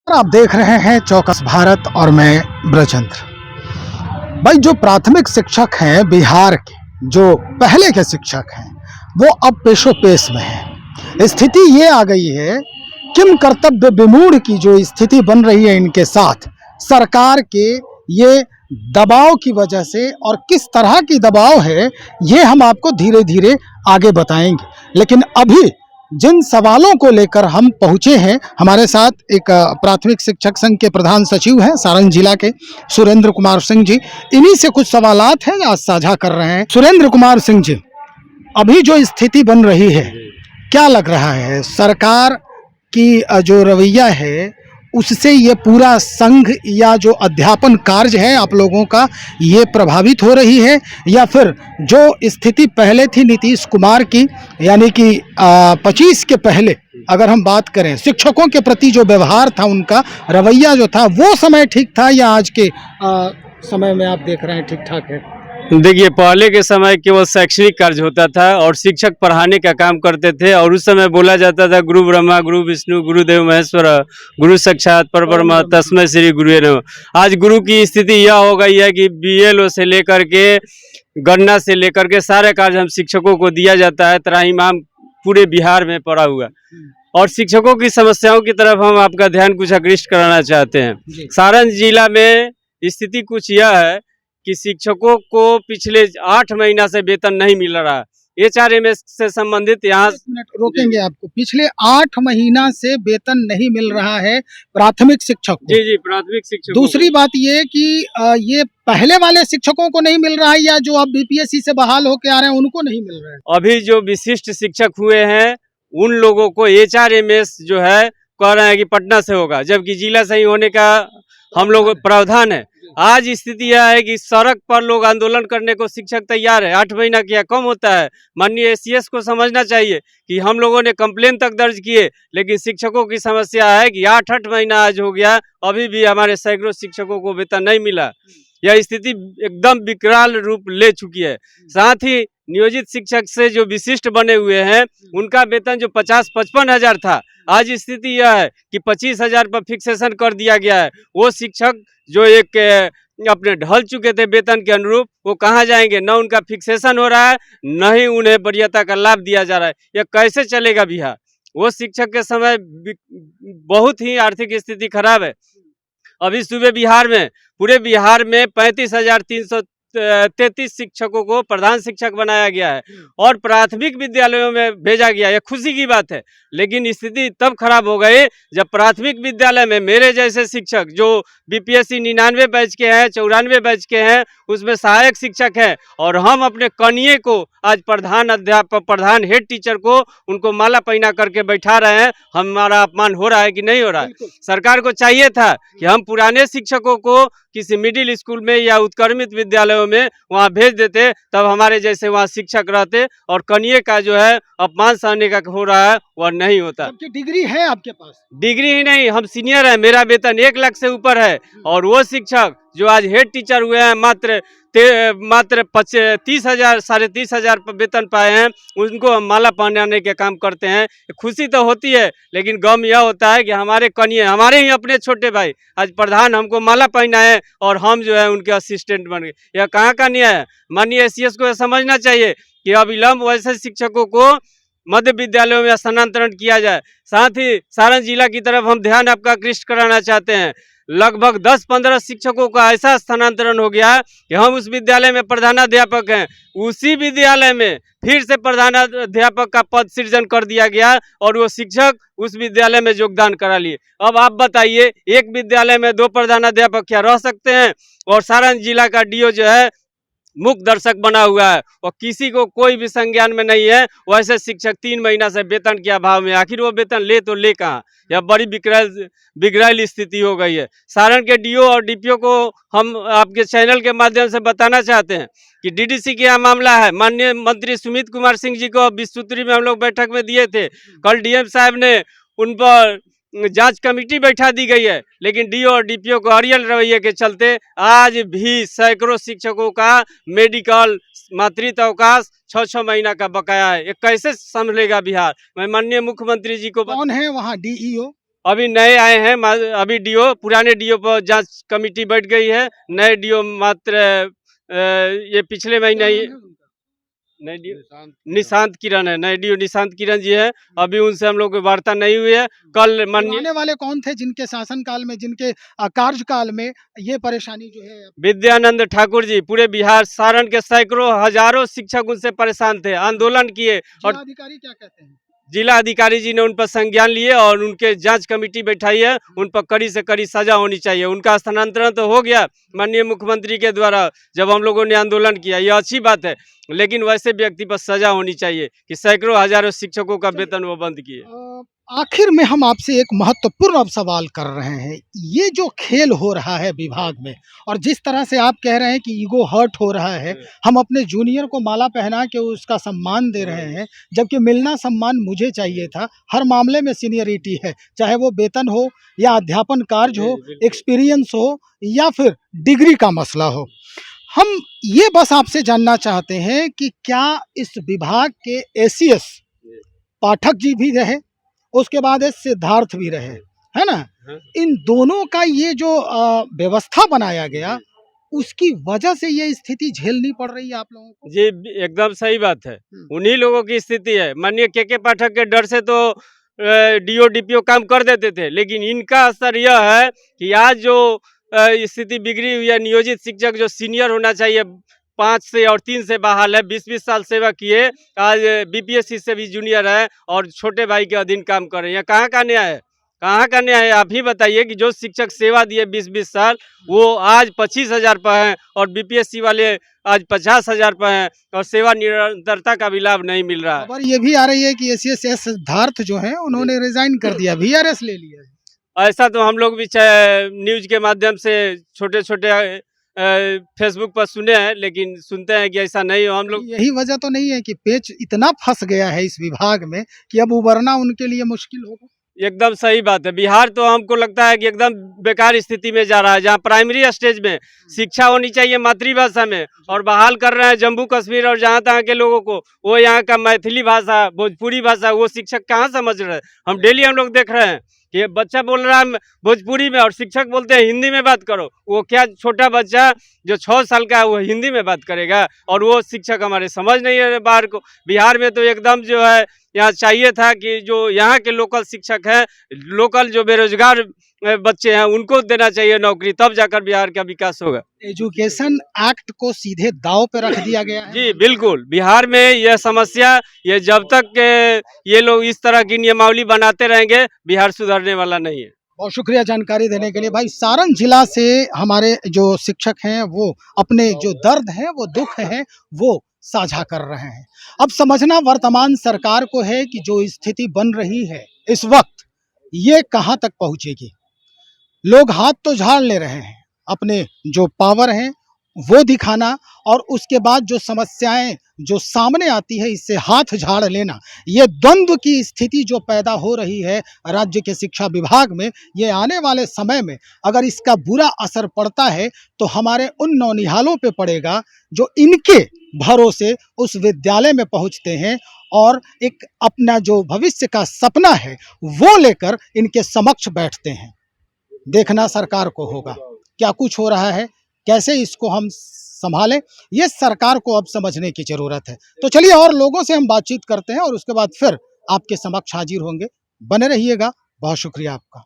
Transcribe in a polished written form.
आप देख रहे हैं चौकस भारत और मैं ब्रजेंद्र। भाई, जो प्राथमिक शिक्षक हैं बिहार के, जो पहले के शिक्षक हैं, वो अब पेशो पेश में है। स्थिति ये आ गई है, किम कर्तव्य विमूढ़ की जो स्थिति बन रही है इनके साथ सरकार के ये दबाव की वजह से, और किस तरह की दबाव है ये हम आपको धीरे धीरे आगे बताएंगे। लेकिन अभी जिन सवालों को लेकर हम पहुंचे हैं, हमारे साथ एक प्राथमिक शिक्षक संघ के प्रधान सचिव हैं सारण जिला के सुरेंद्र कुमार सिंह जी। इन्हीं से कुछ सवालात हैं आज साझा कर रहे हैं। सुरेंद्र कुमार सिंह जी, अभी जो स्थिति बन रही है, क्या लग रहा है सरकार की जो रवैया है उससे ये पूरा संघ या जो अध्यापन कार्य है आप लोगों का, ये प्रभावित हो रही है, या फिर जो स्थिति पहले थी नीतीश कुमार की, यानी कि 25 के पहले अगर हम बात करें शिक्षकों के प्रति जो व्यवहार था, उनका रवैया जो था, वो समय ठीक था या आज के समय में आप देख रहे हैं ठीक ठाक है? देखिए, पहले के समय केवल शैक्षणिक कार्य होता था और शिक्षक पढ़ाने का काम करते थे, और उस समय बोला जाता था गुरु ब्रह्मा गुरु विष्णु गुरुदेव महेश्वर गुरु साक्षात परब्रह्म तस्मै श्री गुरुवे नमः। आज गुरु की स्थिति यह हो गई है कि बीएलओ से लेकर के गणना से लेकर के सारे कार्य हम शिक्षकों को दिया जाता है। त्राहिमाम पूरे बिहार में पड़ा हुआ, और शिक्षकों की समस्याओं की तरफ हम आपका ध्यान कुछ आकृष्ट कराना चाहते हैं। सारण जिला में स्थिति कुछ यह है कि शिक्षकों को पिछले 8 महीना से वेतन नहीं मिल रहा है। एचआरएमएस से संबंधित यहाँ रोकेंगे आपको, पिछले 8 महीना से वेतन नहीं मिल रहा है प्राथमिक शिक्षक को। जी, प्राथमिक शिक्षक। दूसरी बात ये कि ये पहले वाले शिक्षकों को नहीं मिल रहा है, या जो अब बीपीएससी से बहाल होके आ रहे हैं उनको नहीं मिल रहा है? अभी जो विशिष्ट शिक्षक हुए हैं उन लोगों को एचआरएमएस जो है कह रहे हैं कि पटना से होगा, जबकि जिला से ही होने का हम लोग प्रावधान है। आज स्थिति यह है कि सड़क पर लोग आंदोलन करने को शिक्षक तैयार है। 8 महीना क्या कम होता है? माननीय एसीएस को समझना चाहिए कि हम लोगों ने कंप्लेन तक दर्ज किए, लेकिन शिक्षकों की समस्या है कि 8 महीना आज हो गया, अभी भी हमारे सैकड़ों शिक्षकों को वेतन नहीं मिला। यह स्थिति एकदम विकराल रूप ले चुकी है। साथ ही नियोजित शिक्षक से जो विशिष्ट बने हुए हैं उनका वेतन जो 50-55 हजार था, आज स्थिति यह है कि 25 हजार पर फिक्सेशन कर दिया गया है। वो शिक्षक जो एक अपने ढल चुके थे वेतन के अनुरूप, वो कहाँ जाएंगे? न उनका फिक्सेशन हो रहा है, न ही उन्हें वरीयता का लाभ दिया जा रहा है। यह कैसे चलेगा बिहार? वो शिक्षक के समय बहुत ही आर्थिक स्थिति खराब है। अभी सूबे बिहार में, पूरे बिहार में 35,333 शिक्षकों को प्रधान शिक्षक बनाया गया है और प्राथमिक विद्यालयों में भेजा गया है। यह खुशी की बात है, लेकिन स्थिति तब खराब हो गई जब प्राथमिक विद्यालय में मेरे जैसे शिक्षक जो बीपीएससी 99 बैच के हैं, 94 बैच के हैं, उसमें सहायक शिक्षक हैं, और हम अपने कनिये को आज प्रधान अध्यापक, प्रधान हेड टीचर को उनको माला पहना करके बैठा रहे हैं। हमारा अपमान हो रहा है कि नहीं हो रहा है? सरकार को चाहिए था कि हम पुराने शिक्षकों को किसी मिडिल स्कूल में या उत्क्रमित विद्यालयों में वहाँ भेज देते, तब हमारे जैसे वहाँ शिक्षक रहते, और कनिये का जो है अपमान सहने का हो रहा है वह नहीं होता। डिग्री है आपके पास? डिग्री ही नहीं, हम सीनियर हैं, मेरा वेतन 1 लाख से ऊपर है, और वो शिक्षक जो आज हेड टीचर हुए हैं मात्र 30 हजार 30.5 हजार वेतन पाए हैं, उनको हम माला पहनाने के काम करते हैं। खुशी तो होती है, लेकिन गम यह होता है कि हमारे कनिये, हमारे ही अपने छोटे भाई आज प्रधान हमको माला पहनाए और हम जो है उनके असिस्टेंट बन गए। यह कहाँ का न्याय है? माननीय एसीएस को समझना चाहिए कि अविलंब वैसे शिक्षकों को मध्य विद्यालयों में स्थानांतरण किया जाए। साथ ही सारण जिला की तरफ हम ध्यान आपका आकृष्ट कराना चाहते हैं। लगभग 10-15 शिक्षकों का ऐसा स्थानांतरण हो गया कि हम उस विद्यालय में प्रधानाध्यापक हैं, उसी विद्यालय में फिर से प्रधानाध्यापक का पद सृजन कर दिया गया और वो शिक्षक उस विद्यालय में योगदान करा लिए। अब आप बताइए, एक विद्यालय में 2 प्रधानाध्यापक क्या रह सकते हैं? और सारण जिला का डीओ जो है मुख्य दर्शक बना हुआ है और किसी को कोई भी संज्ञान में नहीं है। वैसे शिक्षक 3 महीना से वेतन के अभाव में, आखिर वो वेतन ले तो ले कहाँ? यह बड़ी बिगड़ैल स्थिति हो गई है। सारण के डीओ और डीपीओ को हम आपके चैनल के माध्यम से बताना चाहते हैं कि डीडीसी का मामला है। माननीय मंत्री सुमित कुमार सिंह जी को 20 सूत्री में हम लोग बैठक में दिए थे। कल डीएम साहब ने उन पर जांच कमेटी बैठा दी गई है, लेकिन डीओ और डीपीओ को अड़ियल रवैये के चलते आज भी सैकड़ों शिक्षकों का मेडिकल, मातृत्व अवकाश 6-6 महीना का बकाया है। ये कैसे संभलेगा बिहार? मैं माननीय मुख्यमंत्री जी को कौन है वहाँ डीईओ? अभी नए आए हैं, अभी डीओ, पुराने डीओ पर जांच कमेटी बैठ गई है, नए डीओ मात्र ये पिछले महीने ही नए डीओ निशांत किरण है, नए डीओ निशांत किरण जी है। अभी उनसे हम लोग की वार्ता नहीं हुई है। कल माननीय आने वाले कौन थे जिनके शासनकाल में, जिनके कार्यकाल में ये परेशानी जो है? विद्यानंद ठाकुर जी, पूरे बिहार सारण के सैकड़ों हजारों शिक्षक उनसे परेशान थे, आंदोलन किए और जिलाधिकारी क्या कहते हैं? जिला अधिकारी जी ने उन पर संज्ञान लिए और उनके जांच कमेटी बैठाई है। उन पर कड़ी से कड़ी सजा होनी चाहिए। उनका स्थानांतरण तो हो गया माननीय मुख्यमंत्री के द्वारा, जब हम लोगों ने आंदोलन किया, यह अच्छी बात है, लेकिन वैसे व्यक्ति पर सजा होनी चाहिए कि सैकड़ों हजारों शिक्षकों का वेतन वो बंद किए। आखिर में हम आपसे एक महत्वपूर्ण अब सवाल कर रहे हैं। ये जो खेल हो रहा है विभाग में, और जिस तरह से आप कह रहे हैं कि ईगो हर्ट हो रहा है, हम अपने जूनियर को माला पहना के उसका सम्मान दे रहे हैं, जबकि मिलना सम्मान मुझे चाहिए था। हर मामले में सीनियरिटी है, चाहे वो वेतन हो या अध्यापन कार्य हो, एक्सपीरियंस हो या फिर डिग्री का मसला हो। हम ये बस आपसे जानना चाहते हैं कि क्या इस विभाग के एसीएस पाठक जी भी रहे, उसके बाद ये सिद्धार्थ भी रहे, है ना? इन दोनों का ये जो व्यवस्था बनाया गया, उसकी वजह से ये स्थिति झेलनी पड़ रही है आप लोगों को? जी, एकदम सही बात है। उन्हीं लोगों की स्थिति है। माननीय के पाठक के डर से तो डीओ डीपीओ काम कर देते थे, लेकिन इनका असर यह है कि आज जो स्थिति बिगड़ी हुई है, नियोजित शिक्षक जो सीनियर होना चाहिए 5 से और 3 से बहाल है, 20-20 साल सेवा किए, आज बीपीएससी से भी जूनियर है और छोटे भाई के अधीन काम कर रहे हैं। कहाँ का न्याय है? कहाँ का न्याय है? आप ही बताइए कि जो शिक्षक सेवा दिए 20-20 साल, वो आज 25,000 पर हैं और बीपीएससी वाले आज 50,000 पर हैं और सेवा निरंतरता का भी लाभ नहीं मिल रहा है। खबर ये भी आ रही है कि एसीएस सिद्धार्थ जो हैं उन्होंने रिजाइन कर दिया, वीआरएस ले लिया है। ऐसा तो हम लोग भी न्यूज़ के माध्यम से छोटे-छोटे फेसबुक पर सुने हैं, लेकिन सुनते हैं कि ऐसा नहीं हो। हम लोग यही वजह तो नहीं है कि पेच इतना फंस गया है इस विभाग में कि अब उबरना उनके लिए मुश्किल होगा? एकदम सही बात है। बिहार तो हमको लगता है कि एकदम बेकार स्थिति में जा रहा है, जहाँ प्राइमरी स्टेज में शिक्षा होनी चाहिए मातृभाषा में और बहाल कर रहे हैं जम्मू कश्मीर और जहाँ तहाँ के लोगों को, वो यहाँ का मैथिली भाषा, भोजपुरी भाषा, वो शिक्षक कहाँ समझ रहे हैं? हम डेली हम लोग देख रहे हैं कि ये बच्चा बोल रहा है भोजपुरी में और शिक्षक बोलते हैं हिंदी में बात करो। वो क्या छोटा बच्चा जो 6 साल का है वो हिंदी में बात करेगा और वो शिक्षक हमारे समझ नहीं है बाहर को। बिहार में तो एकदम जो है, यहाँ चाहिए था कि जो यहाँ के लोकल शिक्षक हैं, लोकल जो बेरोजगार बच्चे हैं, उनको देना चाहिए नौकरी, तब जाकर बिहार का विकास होगा। एजुकेशन एक्ट को सीधे दांव पे रख दिया गया है। जी बिल्कुल, बिहार में यह समस्या, ये जब तक ये लोग इस तरह की नियमावली बनाते रहेंगे, बिहार सुधरने वाला नहीं है। बहुत शुक्रिया जानकारी देने के लिए। भाई, सारण जिला से हमारे जो शिक्षक हैं वो अपने जो दर्द है, वो दुख है, वो साझा कर रहे हैं। अब समझना वर्तमान सरकार को है कि जो स्थिति बन रही है इस वक्त, ये कहाँ तक पहुंचेगी। लोग हाथ तो झाड़ ले रहे हैं, अपने जो पावर हैं वो दिखाना, और उसके बाद जो समस्याएं जो सामने आती है इससे हाथ झाड़ लेना, ये द्वंद्व की स्थिति जो पैदा हो रही है राज्य के शिक्षा विभाग में, ये आने वाले समय में अगर इसका बुरा असर पड़ता है तो हमारे उन नौनिहालों पे पड़ेगा जो इनके भरोसे उस विद्यालय में पहुंचते हैं और एक अपना जो भविष्य का सपना है वो लेकर इनके समक्ष बैठते हैं। देखना सरकार को होगा क्या कुछ हो रहा है, कैसे इसको हम संभालें, ये सरकार को अब समझने की जरूरत है। तो चलिए और लोगों से हम बातचीत करते हैं और उसके बाद फिर आपके समक्ष हाजिर होंगे। बने रहिएगा। बहुत शुक्रिया आपका।